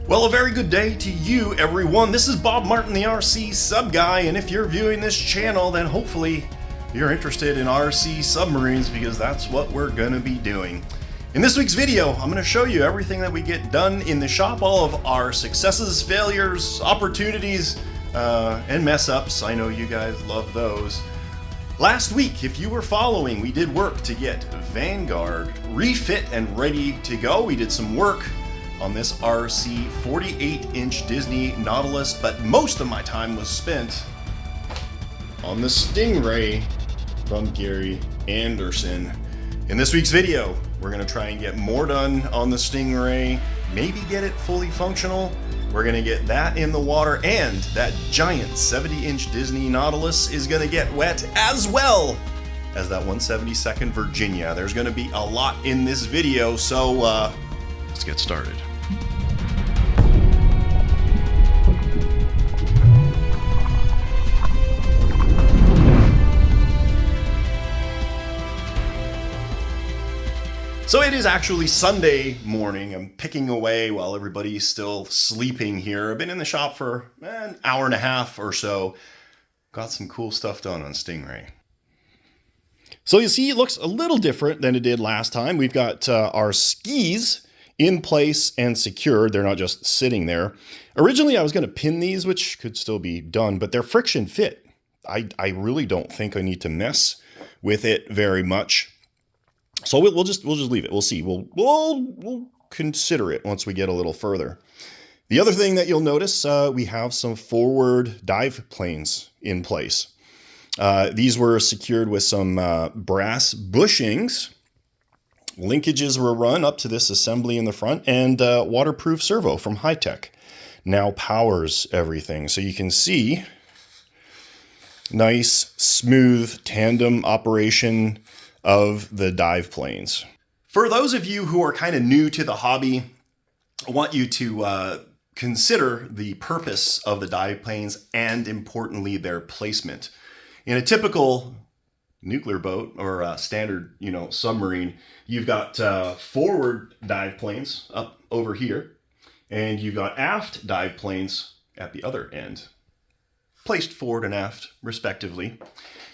Well, a very good day to you, everyone. This is Bob Martin, the RCSubGuy, and if you're viewing this channel, then hopefully you're interested in RC submarines, because that's what we're going to be doing. In this week's video, I'm going to show you everything that we get done in the shop, all of our successes, failures, opportunities, and mess-ups. I know you guys love those. Last week, if you were following, we did work to get Vanguard refit and ready to go. We did some work on this RC 48-inch Disney Nautilus, but most of my time was spent on the Stingray from Gary Anderson. In this week's video, we're going to try and get more done on the Stingray, maybe get it fully functional. We're going to get that in the water, and that giant 70-inch Disney Nautilus is going to get wet, as well as that 172nd Virginia. There's going to be a lot in this video, so let's get started. So it is actually Sunday morning. I'm picking away while everybody's still sleeping here. I've been in the shop for an hour and a half or so. Got some cool stuff done on Stingray. So you see, it looks a little different than it did last time. We've got our skis in place and secured. They're not just sitting there. Originally, I was going to pin these, which could still be done, but they're friction fit. I really don't think I need to mess with it very much. So we'll just leave it. We'll see. We'll consider it once we get a little further. The other thing that you'll notice, we have some forward dive planes in place. These were secured with some brass bushings. Linkages were run up to this assembly in the front, and waterproof servo from Hi-Tech now powers everything. So you can see nice, smooth tandem operation of the dive planes. For those of you who are kind of new to the hobby, I want you to consider the purpose of the dive planes and, importantly, their placement. In a typical nuclear boat or standard, submarine, you've got forward dive planes up over here, and you've got aft dive planes at the other end, placed forward and aft, respectively.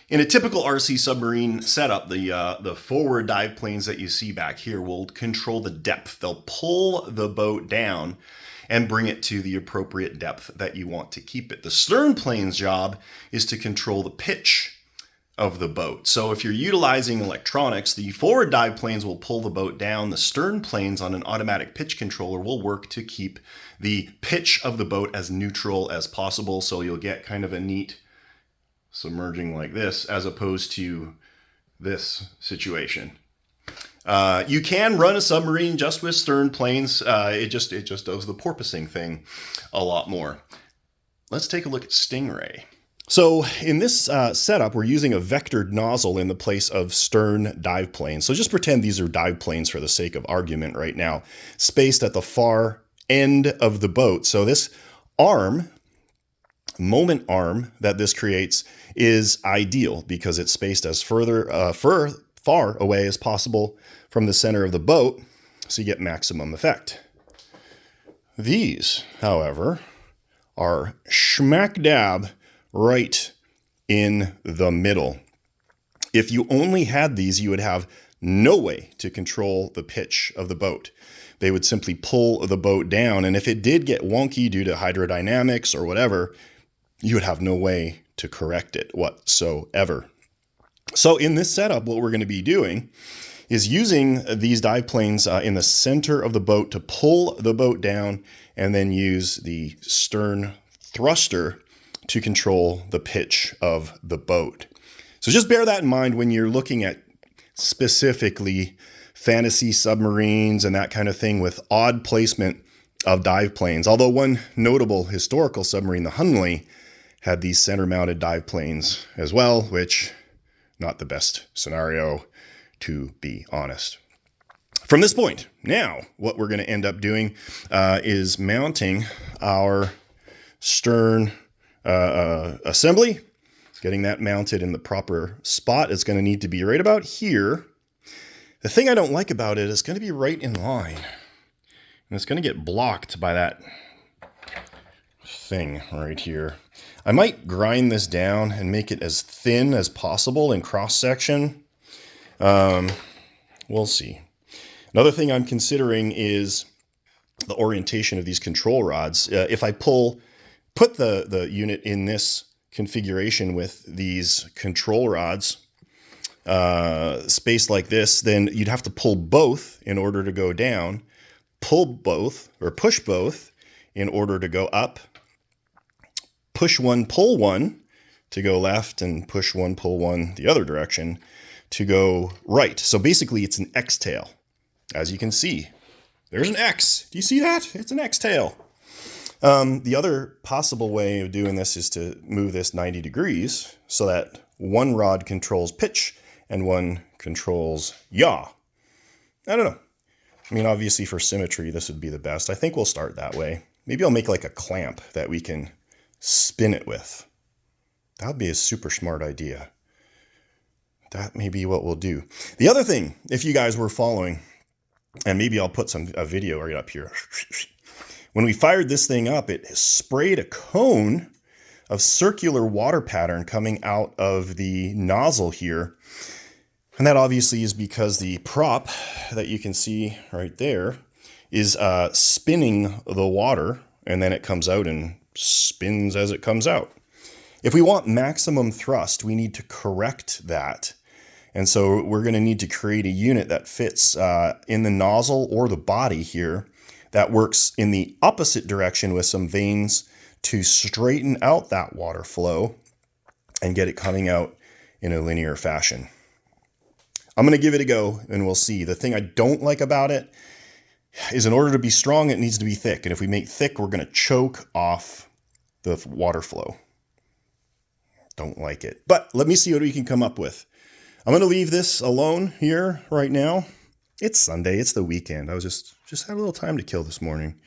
In a typical RC submarine setup, the forward dive planes that you see back here will control the depth. They'll pull the boat down and bring it to the appropriate depth that you want to keep it. The stern plane's job is to control the pitch of the boat. So if you're utilizing electronics, the forward dive planes will pull the boat down. The stern planes on an automatic pitch controller will work to keep the pitch of the boat as neutral as possible. So you'll get kind of a neat submerging like this, as opposed to this situation. You can run a submarine just with stern planes. It just does the porpoising thing a lot more. Let's take a look at Stingray. So in this setup, we're using a vectored nozzle in the place of stern dive planes. So just pretend these are dive planes for the sake of argument right now, spaced at the far end of the boat. So this arm, moment arm that this creates, is ideal because it's spaced as far away as possible from the center of the boat, so you get maximum effect. These, however, are smack dab right in the middle. If you only had these, you would have no way to control the pitch of the boat. They would simply pull the boat down, and if it did get wonky due to hydrodynamics or whatever, you would have no way to correct it whatsoever. So in this setup, what we're going to be doing is using these dive planes in the center of the boat to pull the boat down, and then use the stern thruster to control the pitch of the boat. So just bear that in mind when you're looking at specifically fantasy submarines and that kind of thing with odd placement of dive planes. Although one notable historical submarine, the Hunley, had these center-mounted dive planes as well, which not the best scenario, to be honest. From this point, now what we're going to end up doing is mounting our stern assembly, getting that mounted in the proper spot. It's going to need to be right about here. The thing I don't like about it is going to be right in line. And it's going to get blocked by that thing right here. I might grind this down and make it as thin as possible in cross section. We'll see. Another thing I'm considering is the orientation of these control rods. If I put the unit in this configuration with these control rods spaced like this, then you'd have to pull both in order to go down, pull both or push both in order to go up, push one, pull one to go left, and push one, pull one the other direction to go right. So basically it's an X tail. As you can see, there's an X. Do you see that? It's an X tail. The other possible way of doing this is to move this 90 degrees so that one rod controls pitch and one controls yaw. I don't know. I mean, obviously for symmetry, this would be the best. I think we'll start that way. Maybe I'll make like a clamp that we can spin it with. That would be a super smart idea. That may be what we'll do. The other thing, if you guys were following, and maybe I'll put a video right up here. When we fired this thing up, it sprayed a cone of circular water pattern coming out of the nozzle here. And that obviously is because the prop that you can see right there is spinning the water, and then it comes out and spins as it comes out. If we want maximum thrust, we need to correct that. And so we're going to need to create a unit that fits in the nozzle or the body here that works in the opposite direction with some vanes to straighten out that water flow and get it coming out in a linear fashion. I'm going to give it a go and we'll see. The thing I don't like about it is in order to be strong, it needs to be thick. And if we make thick, we're going to choke off the water flow. Don't like it. But let me see what we can come up with. I'm going to leave this alone here right now. It's Sunday. It's the weekend. I was just had a little time to kill this morning.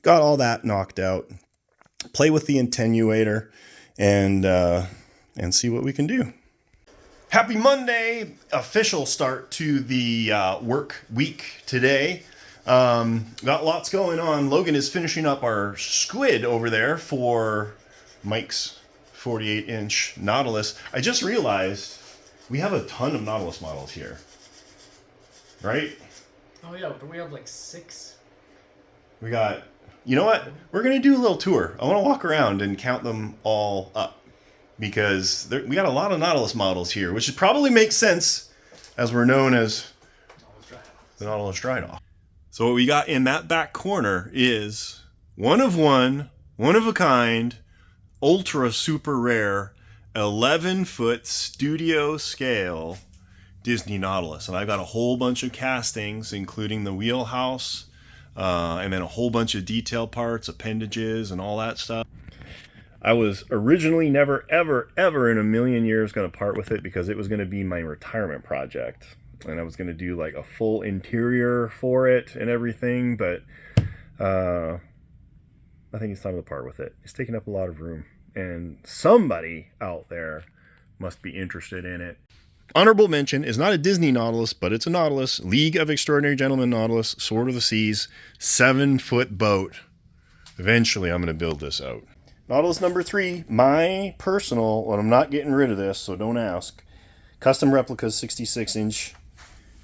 Got all that knocked out. Play with the attenuator and see what we can do. Happy Monday. Official start to the work week today. Got lots going on. Logan is finishing up our squid over there for Mike's 48-inch Nautilus. I just realized we have a ton of Nautilus models here, right? Oh yeah, do we have like 6? We got, you know what? We're going to do a little tour. I want to walk around and count them all up because we got a lot of Nautilus models here, which probably makes sense as we're known as the Nautilus Dry Dock. So what we got in that back corner is one of a kind, ultra super rare, 11-foot studio scale Disney Nautilus. And I've got a whole bunch of castings, including the wheelhouse, and then a whole bunch of detail parts, appendages, and all that stuff. I was originally never, ever, ever in a million years going to part with it because it was going to be my retirement project. And I was going to do like a full interior for it and everything, but I think it's time to part with it. It's taking up a lot of room. And somebody out there must be interested in it. Honorable mention is not a Disney Nautilus, but it's a Nautilus. League of Extraordinary Gentlemen Nautilus, Sword of the Seas, 7-foot boat. Eventually, I'm going to build this out. Nautilus number 3, my personal, and I'm not getting rid of this, so don't ask. Custom replicas, 66-inch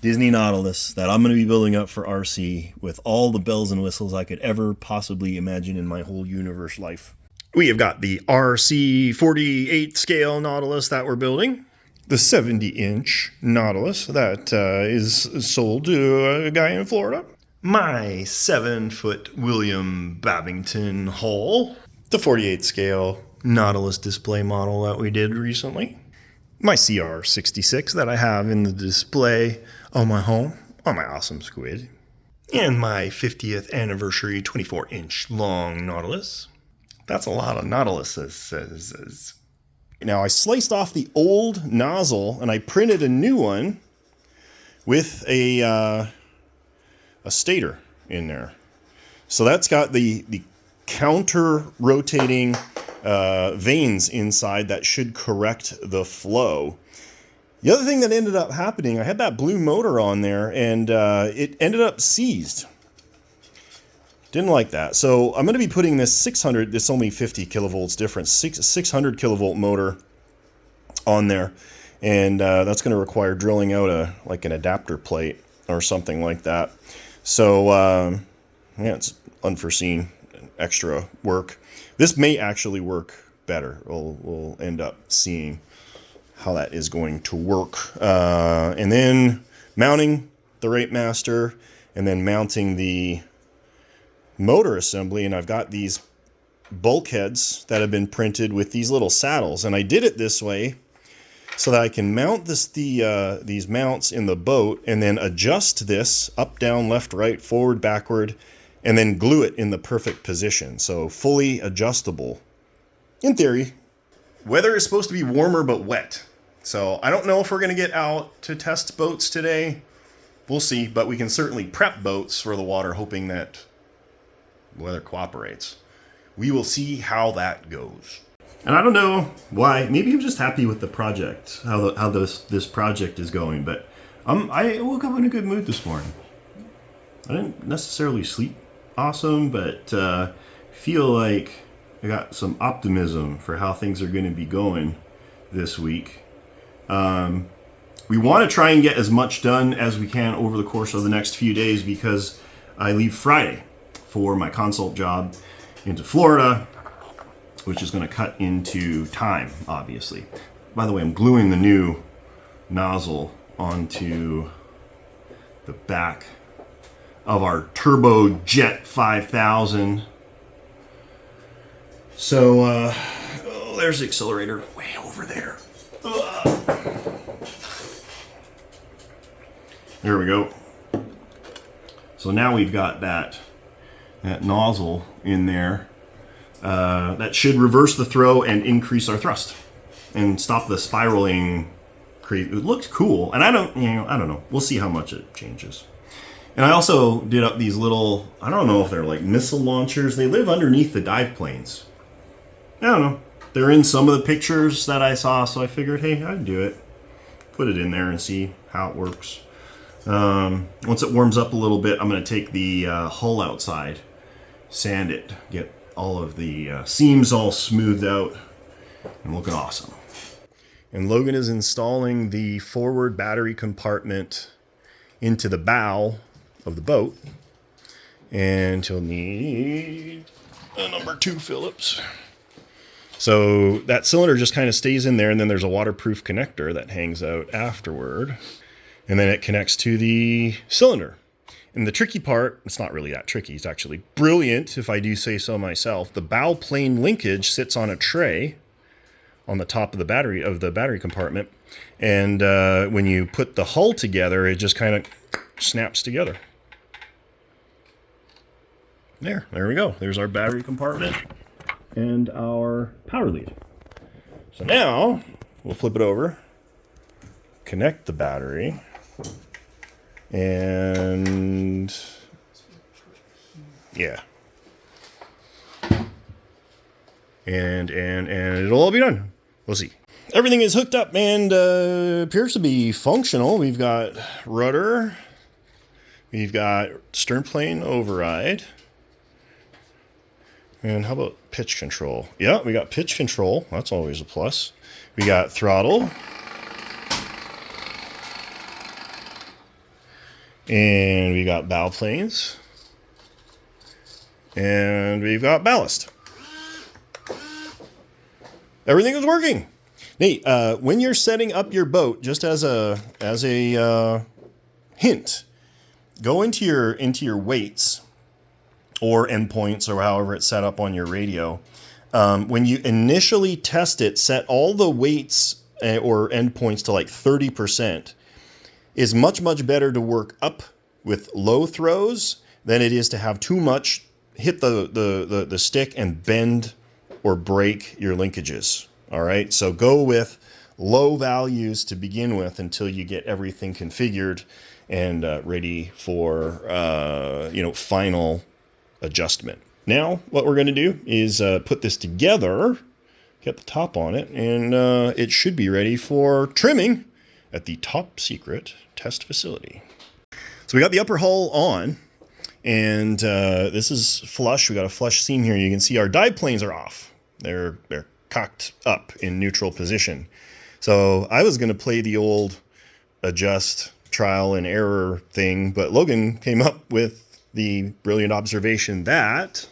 Disney Nautilus that I'm going to be building up for RC with all the bells and whistles I could ever possibly imagine in my whole universe life. We have got the RC 48 scale Nautilus that we're building. The 70-inch Nautilus that is sold to a guy in Florida. My 7-foot William Babington hull. The 48 scale Nautilus display model that we did recently. My CR66 that I have in the display on my home on my awesome squid. And my 50th anniversary 24-inch long Nautilus. That's a lot of Nautiluses. Now I sliced off the old nozzle and I printed a new one with a stator in there. So that's got the counter rotating vanes inside that should correct the flow. The other thing that ended up happening, I had that blue motor on there and it ended up seized. Didn't like that. So I'm going to be putting this 600, this only 50 kilovolts difference, 600 kilovolt motor on there. And that's going to require drilling out like an adapter plate or something like that. So yeah, it's unforeseen extra work. This may actually work better. We'll end up seeing how that is going to work. And then mounting the Rate Master, and then mounting the motor assembly. And I've got these bulkheads that have been printed with these little saddles, and I did it this way so that I can mount these mounts in the boat and then adjust this up, down, left, right, forward, backward, and then glue it in the perfect position. So fully adjustable in theory. Weather is supposed to be warmer but wet. So I don't know if we're going to get out to test boats today. We'll see, but we can certainly prep boats for the water, hoping that weather cooperates. We will see how that goes. And I don't know why. Maybe I'm just happy with the project, how this project is going. But I woke up in a good mood this morning. I didn't necessarily sleep awesome, but feel like I got some optimism for how things are going to be going this week. We want to try and get as much done as we can over the course of the next few days, because I leave Friday for my consult job into Florida, which is going to cut into time, obviously. By the way, I'm gluing the new nozzle onto the back of our Turbojet 5000. So, oh, there's the accelerator way over there. There we go. So now we've got that nozzle in there. That should reverse the throw and increase our thrust and stop the spiraling. It looks cool, and I don't know. We'll see how much it changes. And I also did up these little, I don't know if they're like missile launchers. They live underneath the dive planes. I don't know. They're in some of the pictures that I saw, so I figured, hey, I'd do it. Put it in there and see how it works. Once it warms up a little bit, I'm going to take the hull outside, sand it, get all of the seams all smoothed out, and looking awesome. And Logan is installing the forward battery compartment into the bow of the boat, and he'll need a number 2 Phillips. So that cylinder just kind of stays in there, and then there's a waterproof connector that hangs out afterward, and then it connects to the cylinder. And the tricky part, it's not really that tricky, it's actually brilliant if I do say so myself. The bow plane linkage sits on a tray on the top of the battery compartment, and when you put the hull together, it just kind of snaps together. There we go. There's our battery compartment and our power lead. So now we'll flip it over, connect the battery, and yeah, and it'll all be done. We'll see. Everything is hooked up and appears to be functional. We've got rudder, we've got stern plane override, and how about pitch control? Yeah, we got pitch control. That's always a plus. We got throttle. And we got bow planes. And we've got ballast. Everything is working. Nate, when you're setting up your boat, just as a hint, go into your weights or endpoints or however it's set up on your radio. When you initially test it, set all the weights or endpoints to like 30%. Is much, much better to work up with low throws than it is to have too much hit the stick and bend or break your linkages. All right, so go with low values to begin with until you get everything configured and ready for final adjustment. Now, what we're going to do is put this together, get the top on it, and it should be ready for trimming at the top secret test facility. So we got the upper hull on, And this is flush. We got a flush seam here. You can see our dive planes are off. They're cocked up in neutral position. So I was going to play the old adjust, trial and error thing, but Logan came up with the brilliant observation that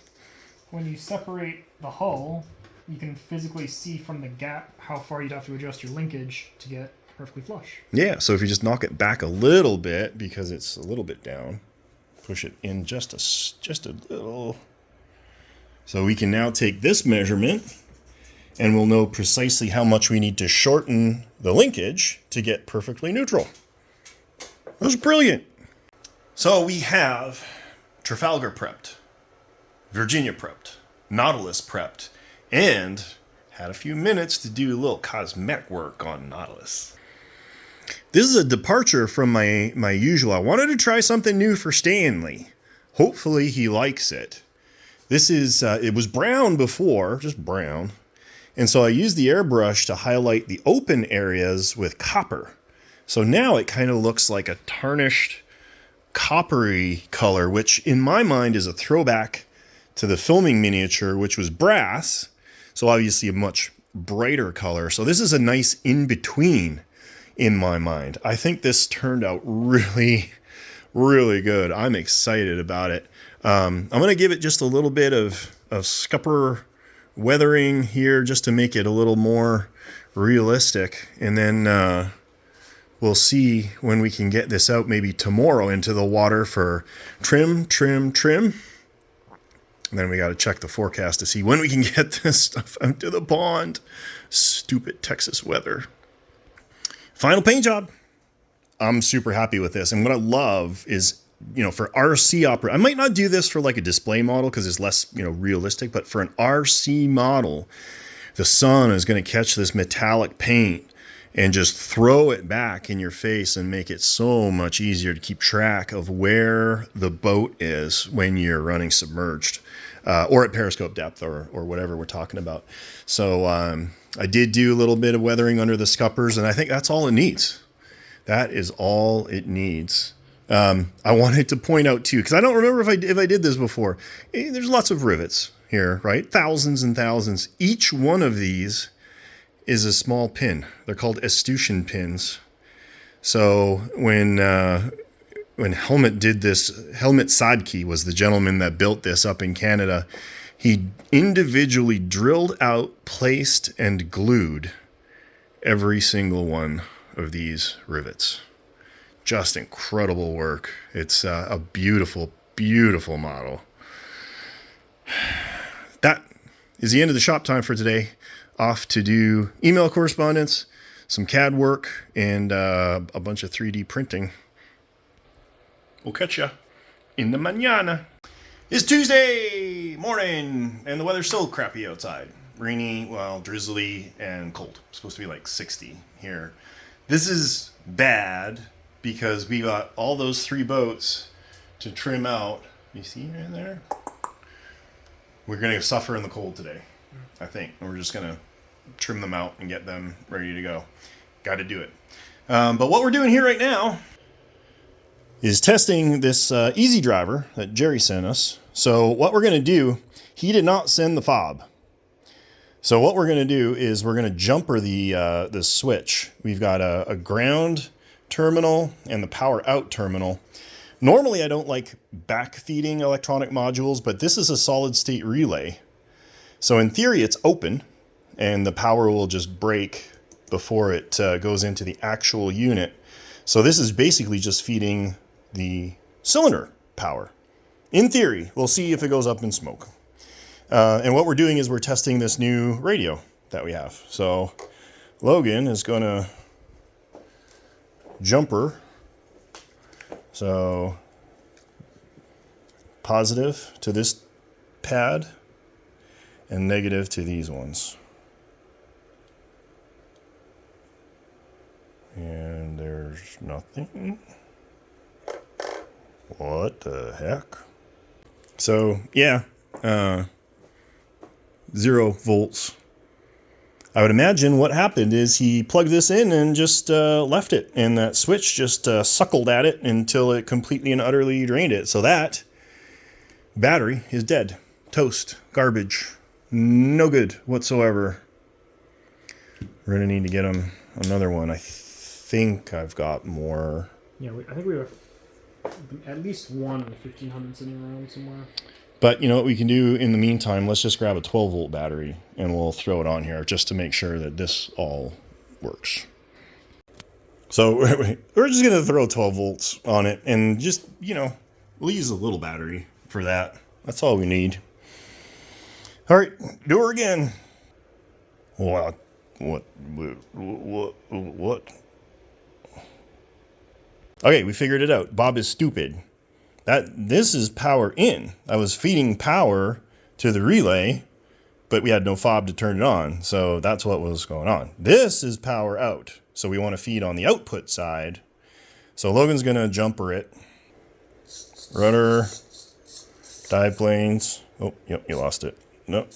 when you separate the hull, you can physically see from the gap how far you'd have to adjust your linkage to get perfectly flush. Yeah, so if you just knock it back a little bit because it's a little bit down, push it in just a little. So we can now take this measurement and we'll know precisely how much we need to shorten the linkage to get perfectly neutral. That was brilliant. So we have Trafalgar prepped, Virginia prepped, Nautilus prepped, and had a few minutes to do a little cosmetic work on Nautilus. This is a departure from my usual. I wanted to try something new for Stanley. Hopefully he likes it. This is, it was brown before, just brown. And so I used the airbrush to highlight the open areas with copper. So now it kind of looks like a tarnished coppery color, which in my mind is a throwback to the filming miniature, which was brass. So obviously a much brighter color. So this is a nice in-between in my mind. I think this turned out really, really good. I'm excited about it. I'm going to give it just a little bit of scupper weathering here just to make it a little more realistic. And then we'll see when we can get this out maybe tomorrow into the water for trim. And then we got to check the forecast to see when we can get this stuff out to the pond. Stupid Texas weather. Final paint job. I'm super happy with this. And what I love is, you know, for RC opera, I might not do this for like a display model because it's less, you know, realistic, but for an RC model, the sun is going to catch this metallic paint and just throw it back in your face and make it so much easier to keep track of where the boat is when you're running submerged or at periscope depth or whatever we're talking about. So I did do a little bit of weathering under the scuppers, and I think that's all it needs. That is all it needs. I wanted to point out too, because I don't remember if I did this before. There's lots of rivets here, right? Thousands and thousands. Each one of these is a small pin. They're called escutcheon pins. So when Helmut did this, Helmut Sadke was the gentleman that built this up in Canada. He individually drilled out, placed, and glued every single one of these rivets. Just incredible work. It's a beautiful, beautiful model. That is the end of the shop time for today. Off to do email correspondence, some CAD work, and a bunch of 3D printing. We'll catch ya in the mañana. It's Tuesday morning, and the weather's still crappy outside. Rainy, well, drizzly, and cold. It's supposed to be like 60 here. This is bad because we got all those 3 boats to trim out. You see right there? We're going to suffer in the cold today, I think. And we're just going to trim them out and get them ready to go. Got to do it. But what we're doing here right now is testing this Easy Driver that Jerry sent us. So what we're going to do, he did not send the fob. So what we're going to do is we're going to jumper the switch. We've got a ground terminal and the power out terminal. Normally I don't like backfeeding electronic modules, but this is a solid state relay. So in theory it's open and the power will just break before it goes into the actual unit. So this is basically just feeding the cylinder power. In theory, we'll see if it goes up in smoke. And what we're doing is we're testing this new radio that we have. So Logan is going to jumper. So positive to this pad and negative to these ones. And there's nothing. What the heck? So yeah, 0 volts. I would imagine what happened is he plugged this in and just left it, and that switch just suckled at it until it completely and utterly drained it. So that Battery is dead. Toast. Garbage. No good whatsoever. We're going to need to get him another one. I think I've got more. Yeah, I think we have at least one in the 1500 sitting around somewhere. But you know what we can do in the meantime? Let's just grab a 12-volt battery and we'll throw it on here just to make sure that this all works. So we're just going to throw 12 volts on it and just, you know, we'll use a little battery for that. That's all we need. All right, do her again. What? Okay, we figured it out. Bob is stupid. This is power in. I was feeding power to the relay, but we had no fob to turn it on. So that's what was going on. This is power out. So we want to feed on the output side. So Logan's going to jumper it. Rudder. Dive planes. Oh, yep, you lost it. Nope.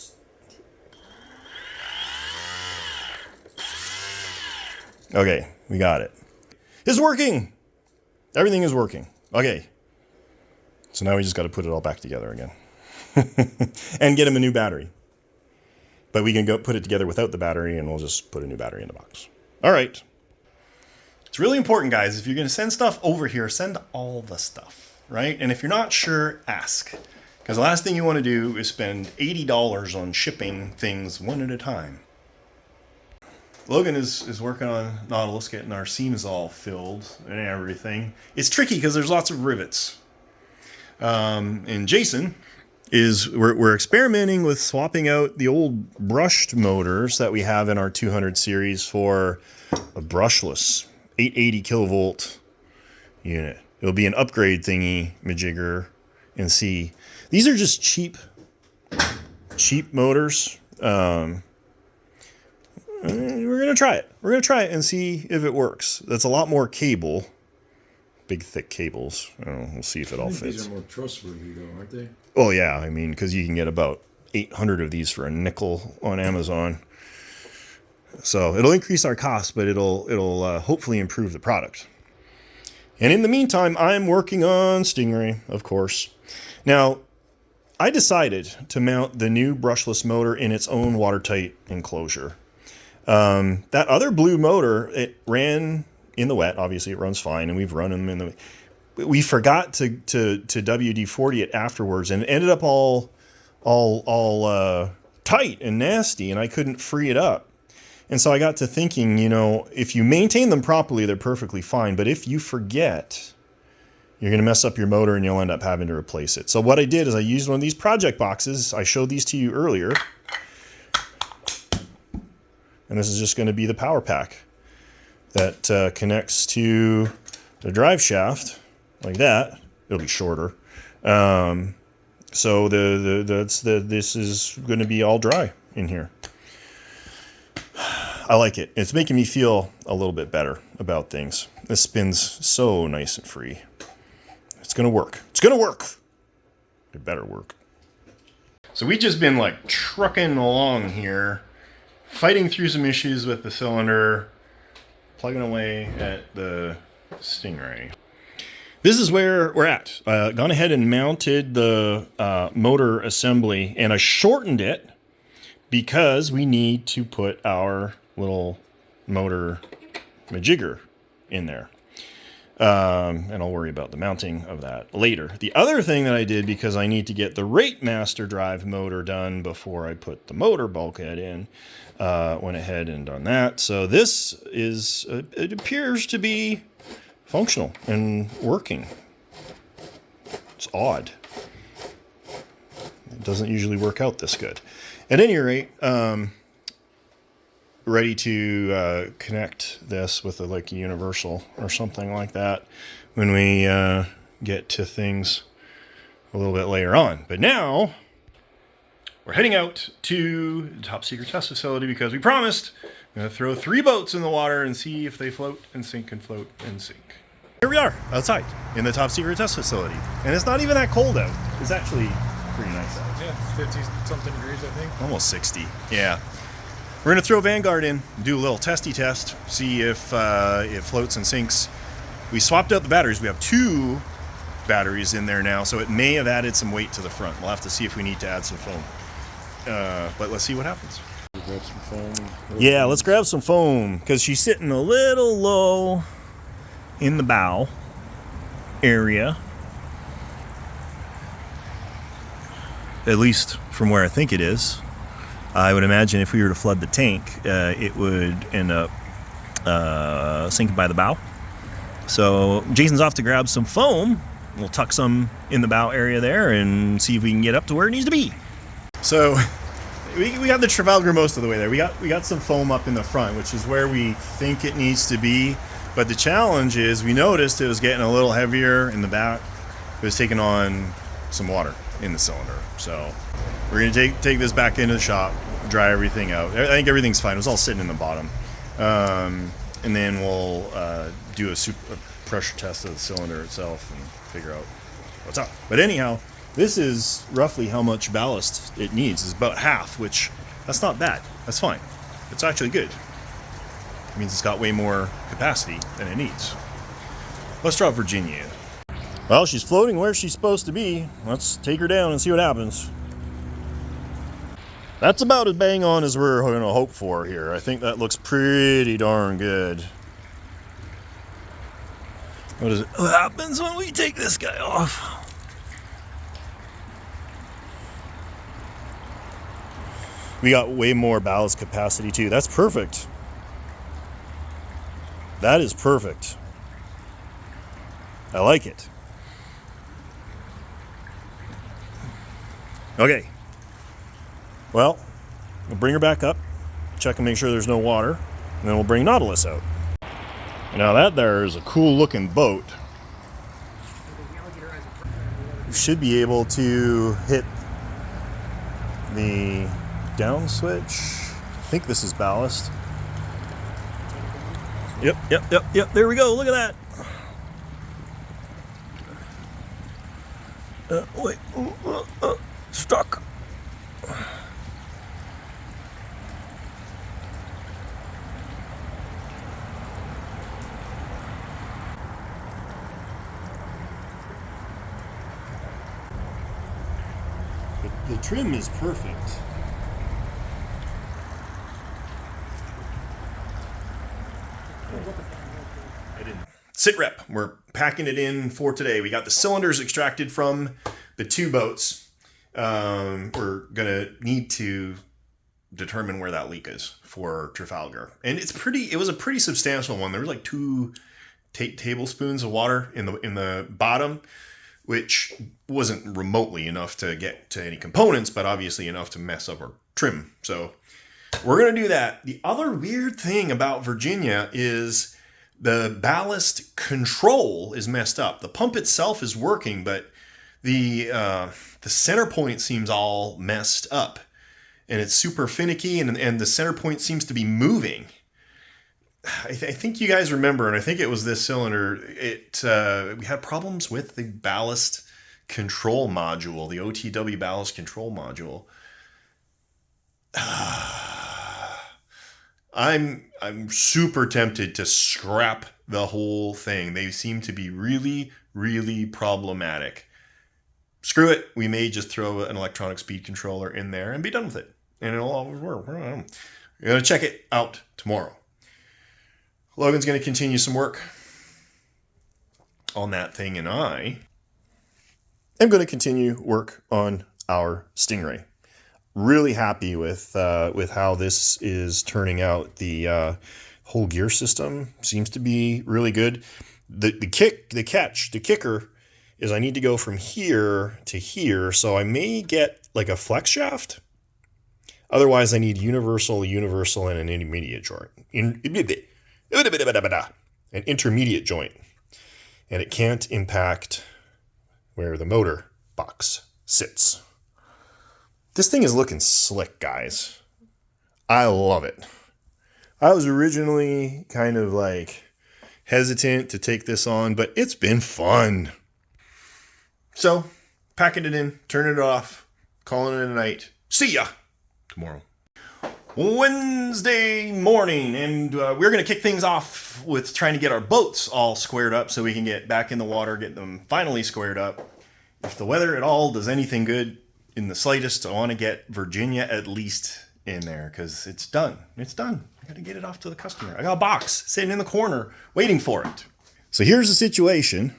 Okay, we got it. It's working! Everything is working. Okay. So now we just got to put it all back together again. And get him a new battery. But we can go put it together without the battery and we'll just put a new battery in the box. All right. It's really important, guys. If you're going to send stuff over here, send all the stuff, right? And if you're not sure, ask. Because the last thing you want to do is spend $80 on shipping things one at a time. Logan is working on Nautilus, getting our seams all filled and everything. It's tricky because there's lots of rivets. And Jason we're experimenting with swapping out the old brushed motors that we have in our 200 series for a brushless 880 kilovolt unit. It'll be an upgrade thingy, majigger, and see. These are just cheap motors. We're going to try it. We're going to try it and see if it works. That's a lot more cable. Big, thick cables. We'll see if it all fits. These are more trustworthy, though, aren't they? Oh, yeah. I mean, because you can get about 800 of these for a nickel on Amazon. So it'll increase our cost, but it'll hopefully improve the product. And in the meantime, I'm working on Stingray, of course. Now, I decided to mount the new brushless motor in its own watertight enclosure. That other blue motor, it ran in the wet. Obviously, it runs fine, and we've run them in the. We forgot to WD-40 it afterwards, and it ended up all tight and nasty, and I couldn't free it up. And so I got to thinking, you know, if you maintain them properly, they're perfectly fine. But if you forget, you're going to mess up your motor, and you'll end up having to replace it. So what I did is I used one of these project boxes. I showed these to you earlier. And this is just going to be the power pack that connects to the drive shaft like that. It'll be shorter. So this is going to be all dry in here. I like it. It's making me feel a little bit better about things. This spins so nice and free. It's going to work. It's going to work. It better work. So we've just been like trucking along here, fighting through some issues with the cylinder, plugging away at the Stingray. This is where we're at. Gone ahead and mounted the motor assembly, and I shortened it because we need to put our little motor majigger in there. And I'll worry about the mounting of that later. The other thing that I did, because I need to get the Rate Master drive motor done before I put the motor bulkhead in, went ahead and done that. So this is, it appears to be functional and working. It's odd. It doesn't usually work out this good. At any rate, ready to connect this with a universal or something like that when we get to things a little bit later on. But now we're heading out to the top secret test facility because we promised I'm going to throw 3 boats in the water and see if they float and sink and float and sink. Here we are outside in the top secret test facility, and it's not even that cold out. It's actually pretty nice out. Yeah, 50 something degrees, I think. Almost 60. Yeah. We're going to throw Vanguard in, do a little testy test, see if it floats and sinks. We swapped out the batteries. We have 2 batteries in there now, so it may have added some weight to the front. We'll have to see if we need to add some foam. But let's see what happens. Grab some foam. Yeah, let's grab some foam, because she's sitting a little low in the bow area. At least from where I think it is. I would imagine if we were to flood the tank, it would end up sinking by the bow. So Jason's off to grab some foam. We'll tuck some in the bow area there and see if we can get up to where it needs to be. So we got the Trafalgar most of the way there. We got some foam up in the front, which is where we think it needs to be. But the challenge is we noticed it was getting a little heavier in the back. It was taking on some water in the cylinder. So we're gonna take this back into the shop, dry everything out. I think everything's fine. It was all sitting in the bottom. And then we'll do a pressure test of the cylinder itself and figure out what's up. But anyhow, this is roughly how much ballast it needs. It's about half, which that's not bad. That's fine. It's actually good. It means it's got way more capacity than it needs. Let's drop Virginia in. Well, she's floating where she's supposed to be. Let's take her down and see what happens. That's about as bang on as we're going to hope for here. I think that looks pretty darn good. What happens when we take this guy off? We got way more ballast capacity too. That's perfect. That is perfect. I like it. Okay. Well, we'll bring her back up, check and make sure there's no water, and then we'll bring Nautilus out. Now that there is a cool looking boat. You should be able to hit the down switch. I think this is ballast. Yep. There we go. Look at that. Wait. Stuck. The trim is perfect. I didn't. Sit rep. We're packing it in for today. We got the cylinders extracted from the two boats. We're gonna need to determine where that leak is for Trafalgar, and it was a pretty substantial one. There was like 2 tablespoons of water in the bottom, which wasn't remotely enough to get to any components, but obviously enough to mess up our trim. So we're gonna do that. The other weird thing about Virginia is the ballast control is messed up. The pump itself is working, but the center point seems all messed up, and it's super finicky, and the center point seems to be moving. I think you guys remember, and I think it was this cylinder, we had problems with the ballast control module, the OTW ballast control module. I'm super tempted to scrap the whole thing. They seem to be really, really problematic. Screw it. We may just throw an electronic speed controller in there and be done with it. And it'll always work. We're going to check it out tomorrow. Logan's going to continue some work on that thing, and I am going to continue work on our Stingray. Really happy with how this is turning out. The whole gear system seems to be really good. The kicker is I need to go from here to here, so I may get like a flex shaft. Otherwise, I need universal, and an intermediate joint. An intermediate joint. And it can't impact where the motor box sits. This thing is looking slick, guys. I love it. I was originally kind of like hesitant to take this on, but it's been fun. So, packing it in, turning it off, calling it a night. See ya tomorrow. Wednesday morning, and we're going to kick things off with trying to get our boats all squared up so we can get back in the water, get them finally squared up. If the weather at all does anything good in the slightest, I want to get Virginia at least in there because it's done. It's done. I got to get it off to the customer. I got a box sitting in the corner waiting for it. So here's the situation.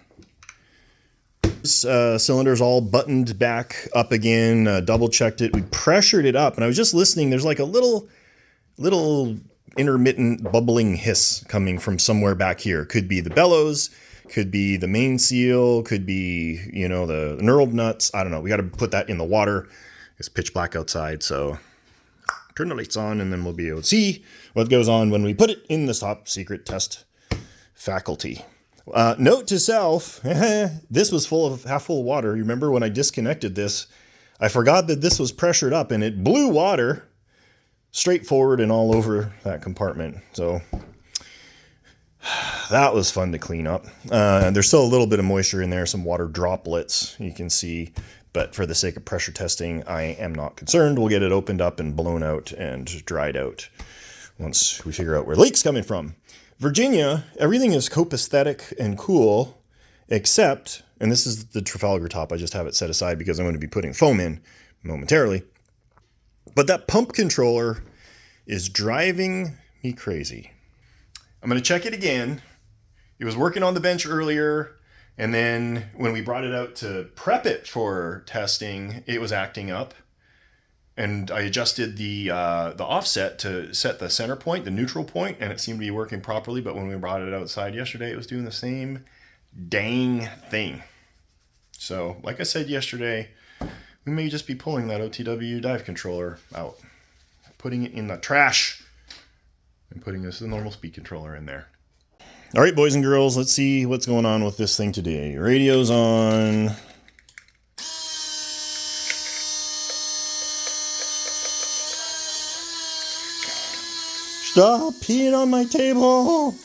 This cylinder's all buttoned back up again, double checked it. We pressured it up, and I was just listening. There's like a little intermittent bubbling hiss coming from somewhere back here. Could be the bellows, could be the main seal, could be, you know, the knurled nuts. I don't know. We got to put that in the water. It's pitch black outside, so turn the lights on, and then we'll be able to see what goes on when we put it in the top secret test faculty. Note to self, this was half full of water. You remember when I disconnected this, I forgot that this was pressured up and it blew water straight forward and all over that compartment. So that was fun to clean up. There's still a little bit of moisture in there, some water droplets you can see, but for the sake of pressure testing, I am not concerned. We'll get it opened up and blown out and dried out once we figure out where the leak's coming from. Virginia, everything is copacetic and cool, except, and this is the Trafalgar top, I just have it set aside because I'm going to be putting foam in momentarily, but that pump controller is driving me crazy. I'm going to check it again. It was working on the bench earlier, and then when we brought it out to prep it for testing, it was acting up. And I adjusted the offset to set the center point, the neutral point, and it seemed to be working properly. But when we brought it outside yesterday, it was doing the same dang thing. So, like I said yesterday, we may just be pulling that OTW dive controller out, putting it in the trash, and putting this normal speed controller in there. All right, boys and girls, let's see what's going on with this thing today. Radio's on. Stop peeing on my table.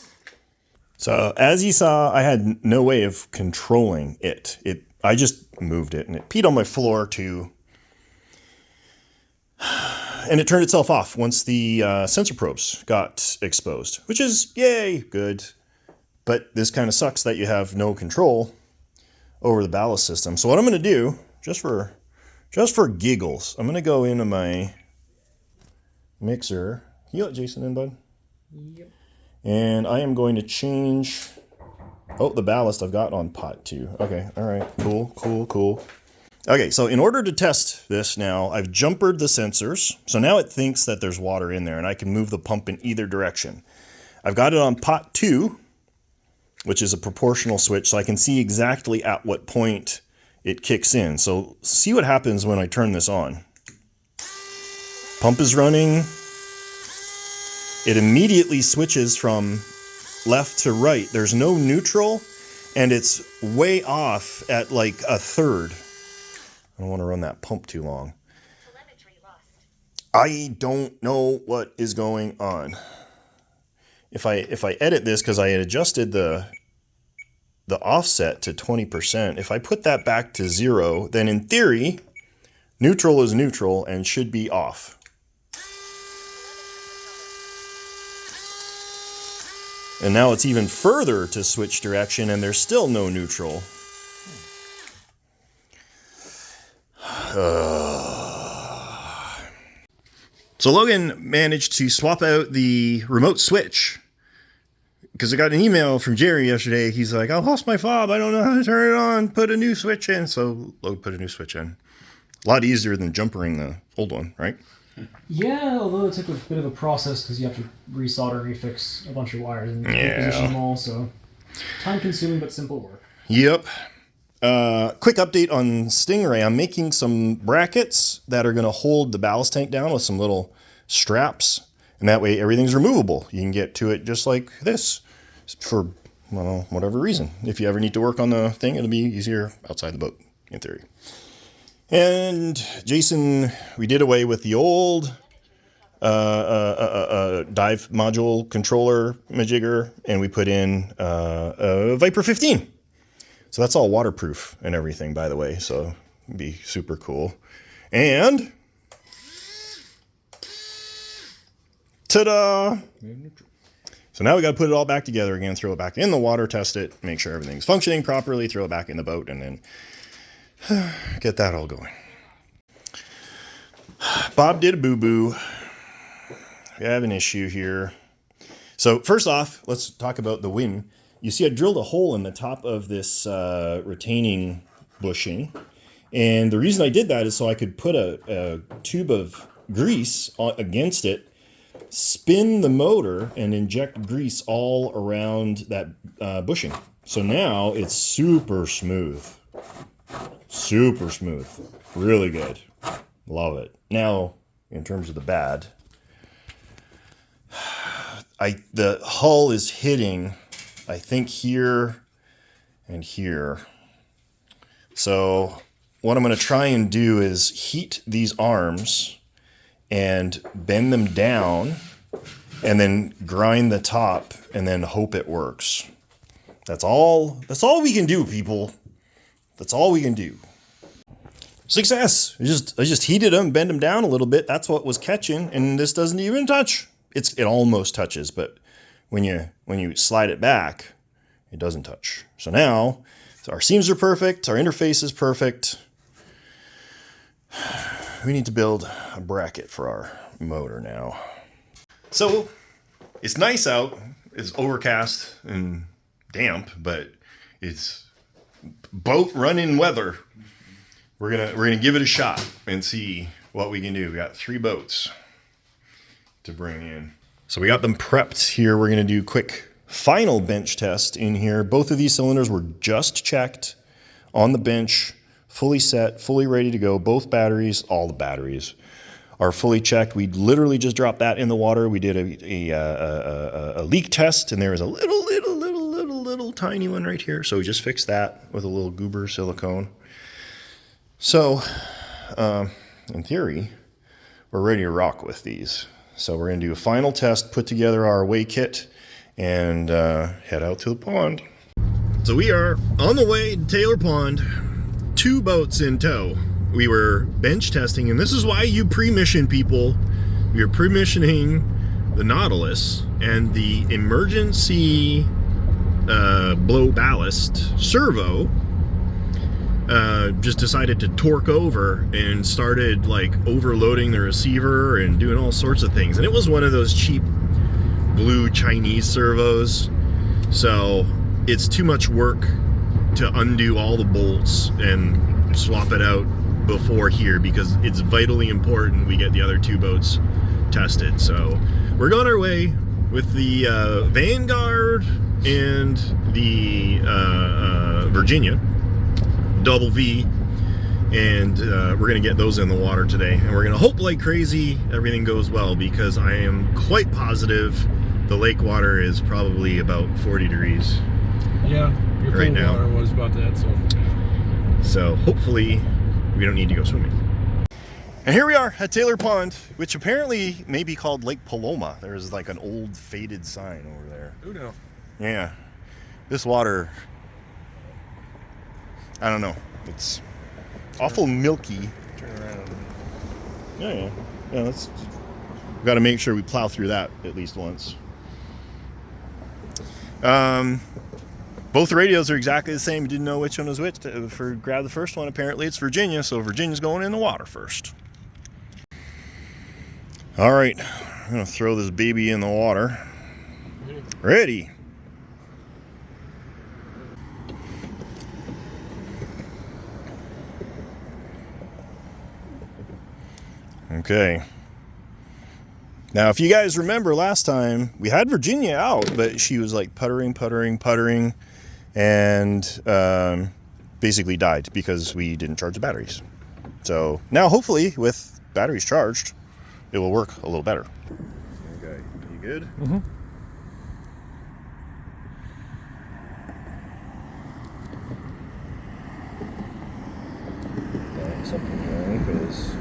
So as you saw, I had no way of controlling it. I just moved it and it peed on my floor too. And it turned itself off once the sensor probes got exposed, which is yay, good. But this kind of sucks that you have no control over the ballast system. So what I'm going to do, just for giggles, I'm going to go into my mixer. Can you let Jason in, bud? Yep. And I am going to change, the ballast I've got on pot 2. Okay, all right, cool. Okay, so in order to test this now, I've jumpered the sensors. So now it thinks that there's water in there and I can move the pump in either direction. I've got it on pot 2, which is a proportional switch, so I can see exactly at what point it kicks in. So see what happens when I turn this on. Pump is running. It immediately switches from left to right. There's no neutral, and it's way off at like a third. I don't want to run that pump too long. I don't know what is going on. If I edit this, because I had adjusted the offset to 20%, if I put that back to 0, then in theory, neutral is neutral and should be off. And now it's even further to switch direction, and there's still no neutral. So Logan managed to swap out the remote switch, because I got an email from Jerry yesterday. He's like, I lost my fob. I don't know how to turn it on. Put a new switch in. So Logan put a new switch in. A lot easier than jumpering the old one, right? Yeah, although it took a bit of a process because you have to resolder and refix a bunch of wires and reposition them all, so time-consuming but simple work. Yep. Quick update on Stingray. I'm making some brackets that are going to hold the ballast tank down with some little straps, and that way everything's removable. You can get to it just like this for, whatever reason. If you ever need to work on the thing, it'll be easier outside the boat, in theory. And Jason, we did away with the old dive module controller majigger, and we put in a Viper 15. So that's all waterproof and everything, by the way, so it'd be super cool. And Ta-da! So now we got to put it all back together again, throw it back in the water, test it, make sure everything's functioning properly, throw it back in the boat, and then get that all going. Bob did a boo-boo. We have an issue here. So first off, let's talk about the wing. You see I drilled a hole in the top of this retaining bushing. And the reason I did that is so I could put a tube of grease against it, spin the motor, and inject grease all around that bushing. So now it's super smooth. Super smooth. Really good. Love it. Now, in terms of the bad, the hull is hitting, I think, here and here. So what I'm going to try and do is heat these arms and bend them down and then grind the top and then hope it works. That's all we can do, people. That's all we can do. Success. I just heated them, bend them down a little bit. That's what was catching, and this doesn't even touch. It almost touches, but when you slide it back, it doesn't touch. So now our seams are perfect, our interface is perfect. We need to build a bracket for our motor now. So it's nice out. It's overcast and damp, but it's boat running weather. We're gonna give it a shot and see what we can do. We got 3 boats to bring in. So we got them prepped here. We're gonna do a quick final bench test in here. Both of these cylinders were just checked on the bench, fully set, fully ready to go. Both batteries, all the batteries are fully checked. We literally just dropped that in the water. We did a leak test, and there was a little tiny one right here. So we just fixed that with a little goober silicone. So, in theory, we're ready to rock with these. So we're going to do a final test, put together our weigh kit, and head out to the pond. So we are on the way to Taylor Pond, 2 boats in tow. We were bench testing, and this is why you pre-mission, people. We are pre-missioning the Nautilus, and the emergency blow ballast servo just decided to torque over and started like overloading the receiver and doing all sorts of things. And it was one of those cheap blue Chinese servos. So it's too much work to undo all the bolts and swap it out before here, because it's vitally important we get the other 2 boats tested. So we're on our way with the Vanguard and the Virginia double V, and we're gonna get those in the water today, and we're gonna hope like crazy everything goes well, because I am quite positive the lake water is probably about 40 degrees. Yeah, your right pool now water was about that, so hopefully we don't need to go swimming. And here we are at Taylor Pond, which apparently may be called Lake Paloma. There's like an old faded sign over there. Who knows? Yeah, this water, I don't know. It's awful milky. Turn around. Yeah. We got to make sure we plow through that at least once. Both radios are exactly the same. We didn't know which one was which. Grab the first one. Apparently it's Virginia, so Virginia's going in the water first. All right, I'm gonna throw this baby in the water. Ready. Okay. Now, if you guys remember last time, we had Virginia out, but she was like puttering, and basically died because we didn't charge the batteries. So now, hopefully, with batteries charged, it will work a little better. Okay, you good? Mm-hmm. Something wrong because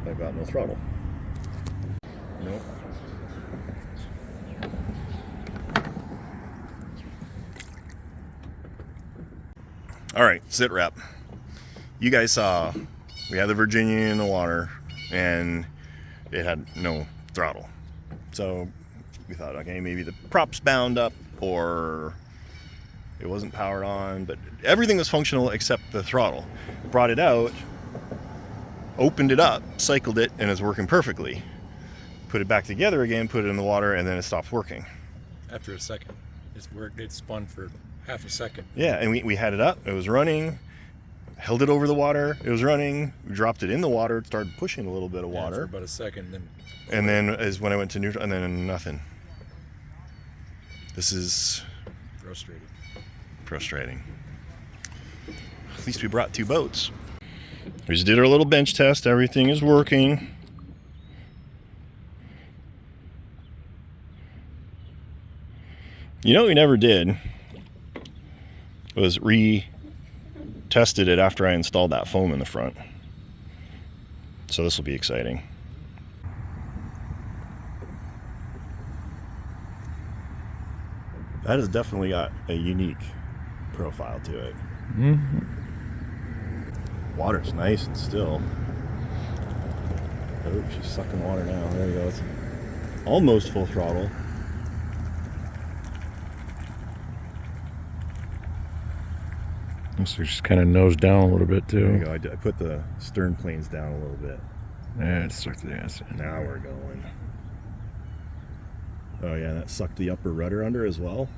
I've got no throttle. Nope. All right, sit rep. You guys saw we had the Virginia in the water, and it had no throttle. So we thought, okay, maybe the prop's bound up or it wasn't powered on, but everything was functional except the throttle. Brought it out, opened it up, cycled it, and it's working perfectly. Put it back together again, put it in the water, and then it stopped working. After a second, it spun for half a second. Yeah, and we had it up, it was running, held it over the water, it was running, we dropped it in the water, it started pushing a little bit of water. For about a second, And then is when I went to neutral, and then nothing. This is frustrating. At least we brought 2 boats. We just did our little bench test. Everything is working. You know what we never did was re-tested it after I installed that foam in the front. So this will be exciting. That has definitely got a unique profile to it. Water's nice and still. Oh, she's sucking water now. There you go. It's almost full throttle. So just kind of nose down a little bit too. There you go. I put the stern planes down a little bit. Yeah, it sucked the ass in. Now we're going. Oh yeah, that sucked the upper rudder under as well.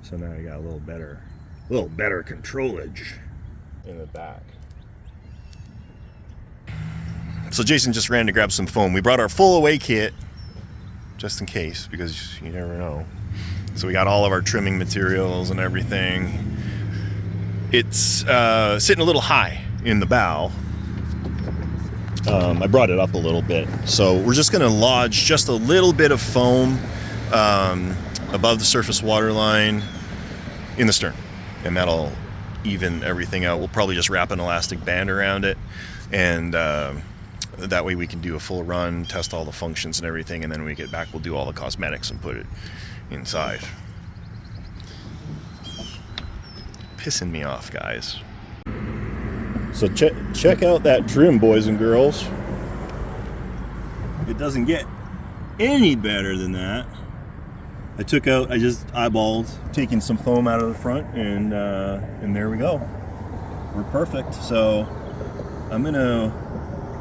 So now you got a little better controlage in the back. So Jason just ran to grab some foam. We brought our full away kit just in case, because you never know. So we got all of our trimming materials and everything. It's sitting a little high in the bow. I brought it up a little bit. So we're just gonna lodge just a little bit of foam above the surface water line in the stern, and that'll even everything out. We'll probably just wrap an elastic band around it, and that way we can do a full run, test all the functions and everything, and then when we get back we'll do all the cosmetics and put it inside. Pissing me off, guys. So check out that trim, boys and girls. It doesn't get any better than that. I just eyeballed taking some foam out of the front, and there we go. We're perfect. So I'm gonna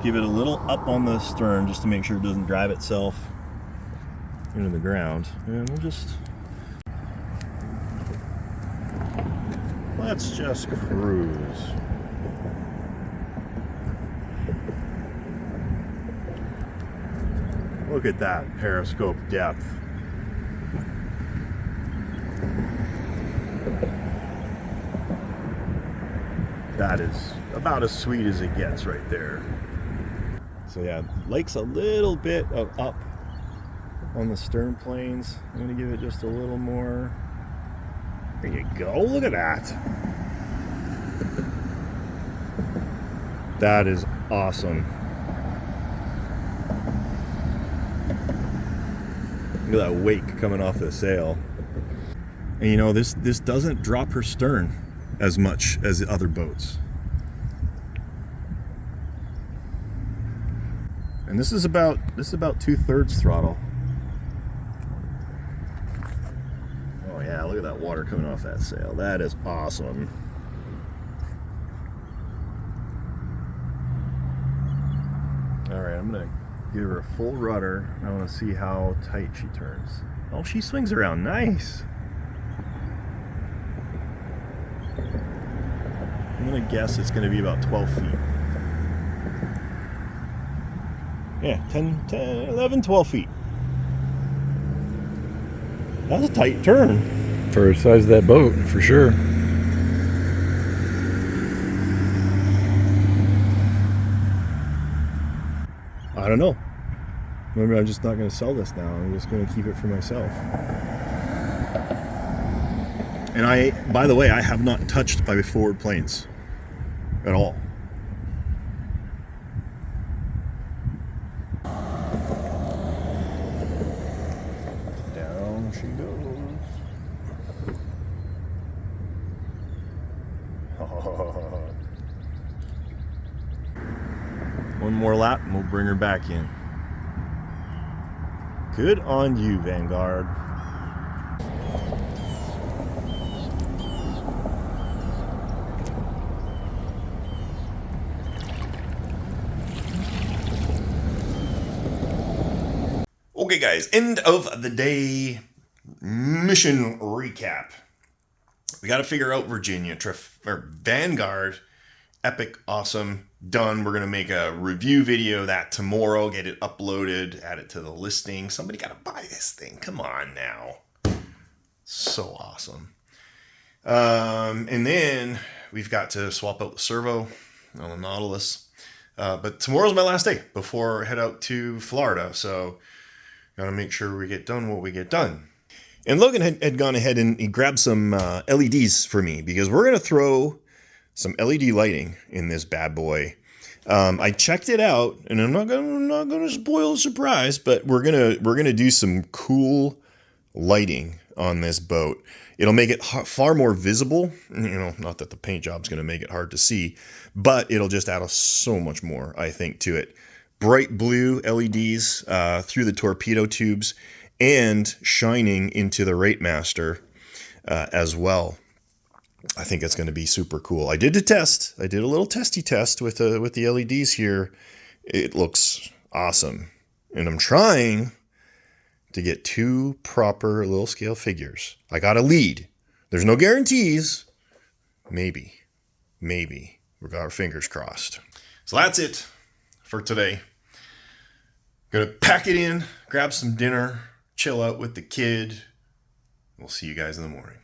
give it a little up on the stern just to make sure it doesn't drive itself into the ground, and let's just cruise. Look at that periscope depth. That is about as sweet as it gets right there. So yeah, lake's a little bit of up on the stern planes. I'm gonna give it just a little more. There you go, look at that. That is awesome. Look at that wake coming off the sail. And you know, this doesn't drop her stern as much as the other boats. And this is about 2/3 throttle. Oh yeah, look at that water coming off that sail. That is awesome. All right, I'm gonna give her a full rudder. I want to see how tight she turns. Oh, she swings around nice. I'm gonna guess it's gonna be about 12 feet. Yeah, 10, 11, 12 feet. That's a tight turn. For the size of that boat, for sure. I don't know. Maybe I'm just not going to sell this now. I'm just going to keep it for myself. And by the way, I have not touched my forward planes at all. Down she goes. One more lap and we'll bring her back in. Good on you, Vanguard. Okay guys, end of the day mission recap. We got to figure out Virginia, or Vanguard, epic, awesome, done. We're going to make a review video of that tomorrow, get it uploaded, add it to the listing. Somebody got to buy this thing, come on now. So awesome. And then we've got to swap out the servo on the Nautilus. But tomorrow's my last day before I head out to Florida, so got to make sure we get done what we get done. And Logan had gone ahead and he grabbed some LEDs for me because we're going to throw some LED lighting in this bad boy. I checked it out, and I'm not gonna spoil the surprise, but we're gonna do some cool lighting on this boat. It'll make it far more visible. You know, not that the paint job's gonna make it hard to see, but it'll just add so much more, I think, to it. Bright blue LEDs through the torpedo tubes and shining into the Ratemaster as well. I think it's going to be super cool. I did a test. I did a little testy test with the LEDs here. It looks awesome. And I'm trying to get 2 proper little scale figures. I got a lead. There's no guarantees. Maybe. We got our fingers crossed. So that's it for today. Gonna pack it in, grab some dinner, chill out with the kid. We'll see you guys in the morning.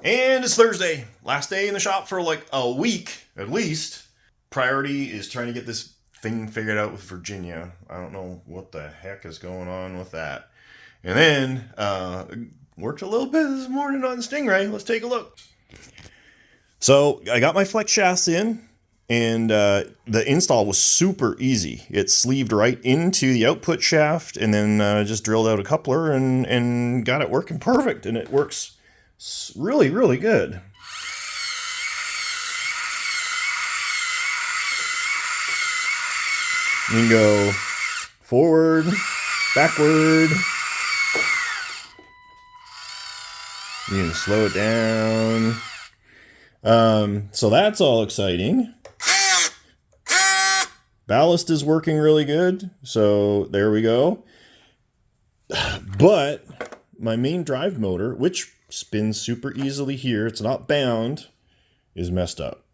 And it's Thursday, last day in the shop for like a week at least. Priority is trying to get this thing figured out with Virginia. I don't know what the heck is going on with that. And then worked a little bit this morning on Stingray. Let's take a look. So I got my flex shafts in, and the install was super easy. It sleeved right into the output shaft, and then just drilled out a coupler and got it working perfect. And it works really, really good. You can go forward, backward. You can slow it down. So that's all exciting. Ballast is working really good. So there we go. But my main drive motor, which spins super easily here, it's not bound, is messed up.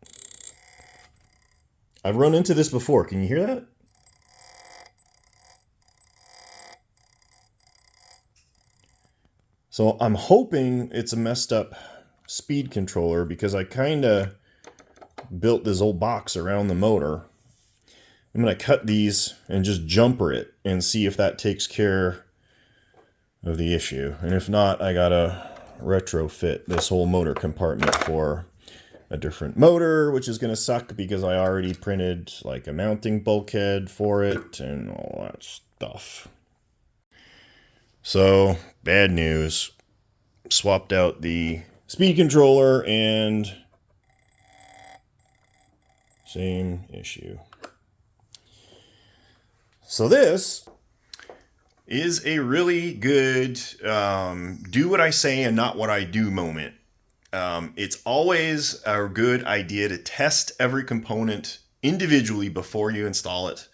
I've run into this before. Can you hear that? So I'm hoping it's a messed up speed controller because I kind of built this old box around the motor. I'm going to cut these and just jumper it and see if that takes care of the issue. And if not, I got to retrofit this whole motor compartment for a different motor, which is going to suck because I already printed like a mounting bulkhead for it and all that stuff. So, bad news. Swapped out the speed controller and same issue. So this is a really good do what I say and not what I do moment. It's always a good idea to test every component individually before you install it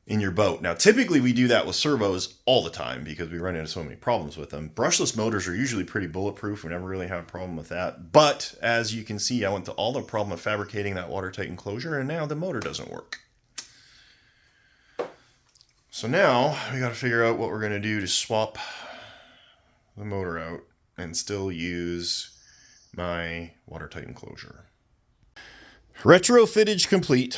in your boat. Now, typically we do that with servos all the time because we run into so many problems with them. Brushless motors are usually pretty bulletproof. We never really have a problem with that. But as you can see, I went to all the problem of fabricating that watertight enclosure, and now the motor doesn't work. So now we got to figure out what we're going to do to swap the motor out and still use my watertight enclosure. Retrofittage complete.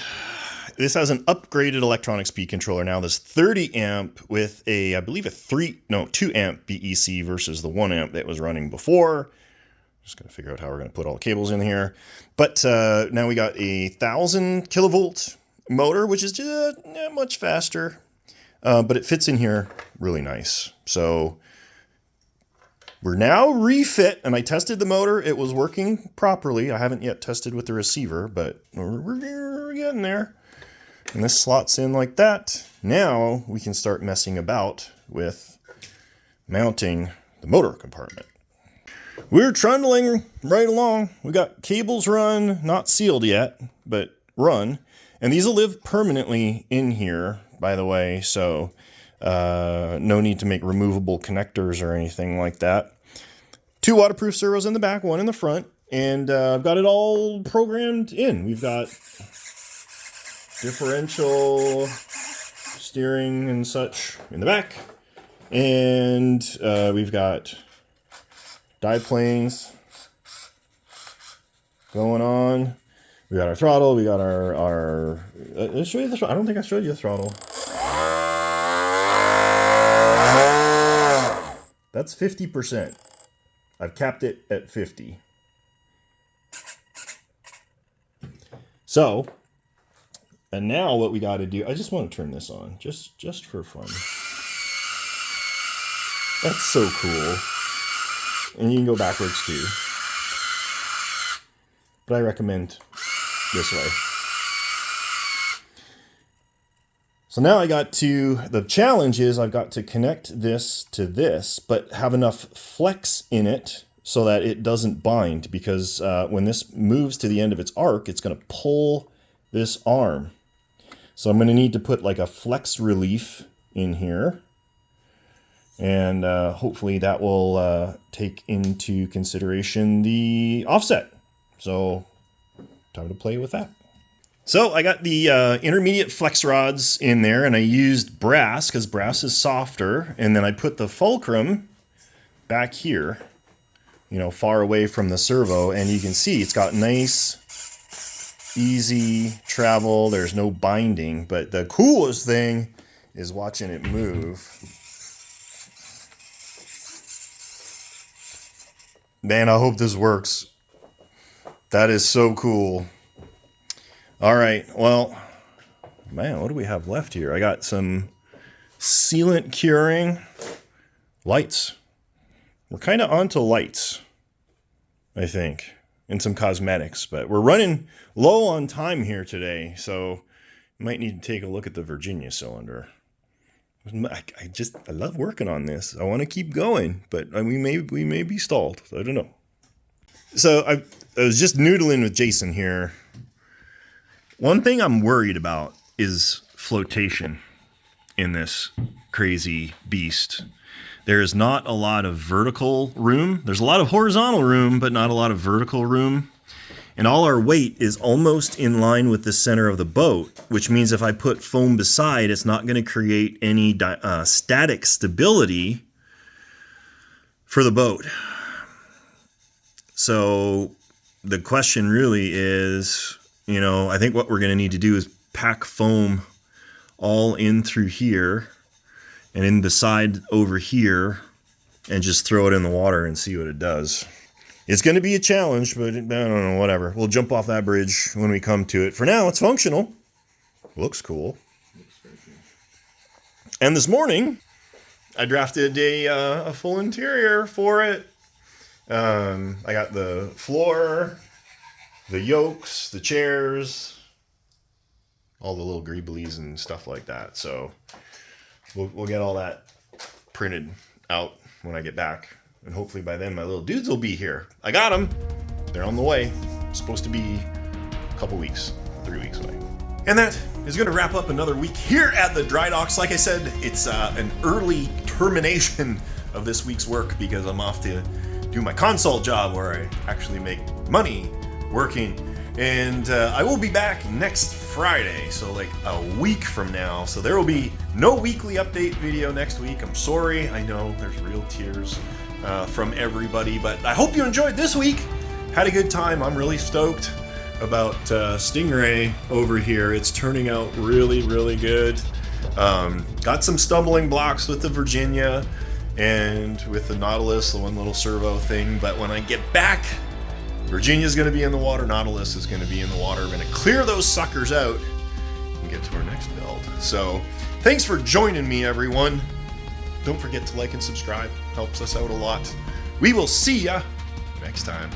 This has an upgraded electronic speed controller now. This 30 amp with a, I believe, 2 amp BEC versus the 1 amp that was running before. Just going to figure out how we're going to put all the cables in here. But now we got a 1000 kilovolt motor, which is just not much faster. But it fits in here really nice. So we're now refit, and I tested the motor. It was working properly. I haven't yet tested with the receiver, but we're getting there. And this slots in like that. Now we can start messing about with mounting the motor compartment. We're trundling right along. We got cables run, not sealed yet, but run. And these will live permanently in here, by the way, so no need to make removable connectors or anything like that. 2 waterproof servos in the back, 1 in the front, and I've got it all programmed in. We've got differential steering and such in the back, and we've got dive planes going on. We got our throttle. We got our let's show you the throttle. I don't think I showed you the throttle. That's 50%. I've capped it at 50. So, and now what we got to do, I just want to turn this on, just for fun. That's so cool. And you can go backwards too. But I recommend this way. So now the challenge is I've got to connect this to this, but have enough flex in it so that it doesn't bind, because when this moves to the end of its arc, it's going to pull this arm. So I'm going to need to put like a flex relief in here. And hopefully that will take into consideration the offset. So time to play with that. So I got the intermediate flex rods in there, and I used brass because brass is softer. And then I put the fulcrum back here, you know, far away from the servo. And you can see it's got nice, easy travel. There's no binding. But the coolest thing is watching it move. Man, I hope this works. That is so cool. All right, well, man, what do we have left here? I got some sealant curing lights. We're kind of onto lights, I think, and some cosmetics, but we're running low on time here today, so you might need to take a look at the Virginia cylinder. I love working on this. I want to keep going, but we may be stalled. I don't know. So I was just noodling with Jason here. One thing I'm worried about is flotation in this crazy beast. There is not a lot of vertical room. There's a lot of horizontal room, but not a lot of vertical room. And all our weight is almost in line with the center of the boat, which means if I put foam beside, it's not going to create any static stability for the boat. So the question really is, you know, I think what we're going to need to do is pack foam all in through here and in beside over here and just throw it in the water and see what it does. It's going to be a challenge, but I don't know, whatever. We'll jump off that bridge when we come to it. For now, it's functional. Looks cool. And this morning, I drafted a full interior for it. I got the floor, the yokes, the chairs, all the little greeblies and stuff like that. So we'll get all that printed out when I get back. And hopefully by then my little dudes will be here. I got them. They're on the way. It's supposed to be a couple weeks, 3 weeks away. And that is going to wrap up another week here at the Dry Docks. Like I said, it's an early termination of this week's work because I'm off to do my console job where I actually make money working. And I will be back next Friday, so like a week from now. So there will be no weekly update video next week. I'm sorry. I know there's real tears from everybody, but I hope you enjoyed this week. Had a good time. I'm really stoked about Stingray over here. It's turning out really, really good. Got some stumbling blocks with the Virginia and with the Nautilus, the one little servo thing. But when I get back, Virginia's going to be in the water. Nautilus is going to be in the water. We're going to clear those suckers out and get to our next build. So thanks for joining me, everyone. Don't forget to like and subscribe. Helps us out a lot. We will see ya next time.